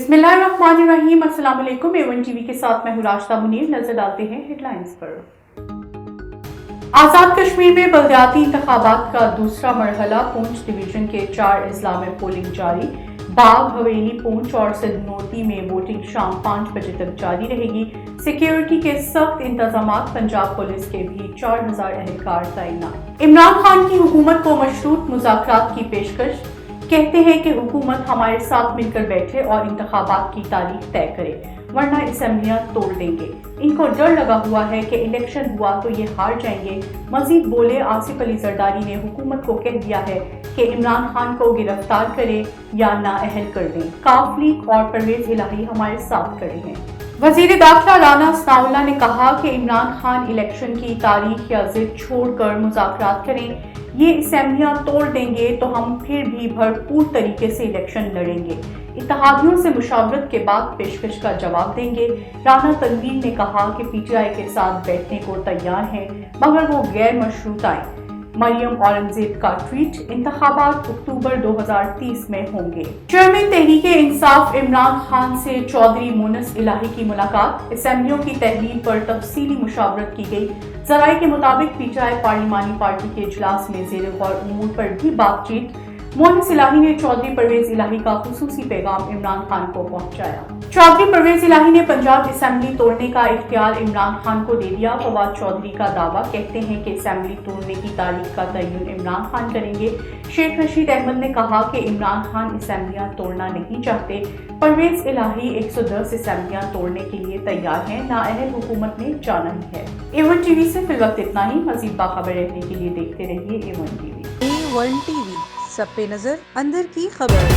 बिस्मिल्लाहिर्रहमानिर्रहीम। अस्सलाम वालेकुम। A1 टीवी के साथ मैं हूँ राशिदा मुनीर। नजर डालते हैं हेडलाइंस पर। आजाद कश्मीर में बल्दियाती इंतखाबात का दूसरा मरहला। पूंछ डिवीजन के 4 अजला में पोलिंग जारी। बाग, हवेली, पूंछ और सिंधनोती में वोटिंग शाम 5 बजे तक जारी रहेगी। सिक्योरिटी के सख्त इंतजामात। पंजाब पुलिस के भी 4000 एहलकार तैनात। इमरान खान की हुकूमत को मशरूत मुज़ाकरात की पेशकश। कहते हैं कि हुकूमत हमारे साथ मिलकर बैठे और इंतखाबात की तारीख तय करे, वरना असेंबलियां तोड़ देंगे। इनको डर लगा हुआ है कि इलेक्शन हुआ तो ये हार जाएंगे। मजीद बोले, आसिफ अली जरदारी ने हुकूमत को कह दिया है कि इमरान खान को गिरफ्तार करे या नाअहल कर दें। काफ लीग और परवेज इलाही हमारे साथ खड़े हैं। वजीर दाखिला राना सनाउल्लाह ने कहा कि इमरान खान इलेक्शन की तारीख या जिद छोड़कर मुज़ाकरात करें। ये असेंबलियां तोड़ देंगे तो हम फिर भी भरपूर तरीके से इलेक्शन लड़ेंगे। इत्तेहादियों से मुशावरत के बाद पेशकश का जवाब देंगे। राना तनवीर ने कहा कि पीटीआई के साथ बैठने को तैयार हैं, मगर वो गैर मशरूत आए। मरियम औरंगजेब का ट्वीट। इंतखाबात अक्टूबर 2030 में होंगे। चेयरमैन तहरीक इंसाफ इमरान खान से चौधरी मोनस इलाही की मुलाकात। असेंबलियों की तहलील पर तफसीली मुशावरत की गई। जराये के मुताबिक पीटीआई पार्लिमानी पार्टी के इजलास में ज़ेर गौर उमूर पर भी बातचीत। मोनस इलाही ने चौधरी परवेज इलाही का खुसूसी पैगाम इमरान खान को पहुंचाया। चौधरी परवेज इलाही ने पंजाब असेंबली तोड़ने का इख्तियार इमरान खान को दे दिया। फवाद चौधरी का दावा। कहते हैं कि असेंबली तोड़ने की तारीख का तयन इमरान खान करेंगे। शेख रशीद अहमद ने कहा कि इमरान खान असेंबलियां तोड़ना नहीं चाहते। परवेज इलाही 110 असेंबलियां तोड़ने के लिए तैयार हैं। नाअहल हुकूमत ने जाना ही है। A1 टीवी से फिल वक्त इतना ही। मजीद बाखबर रहने के लिए देखते रहिए A1 टीवी। A1 टीवी, सब पे नजर, अंदर की खबर।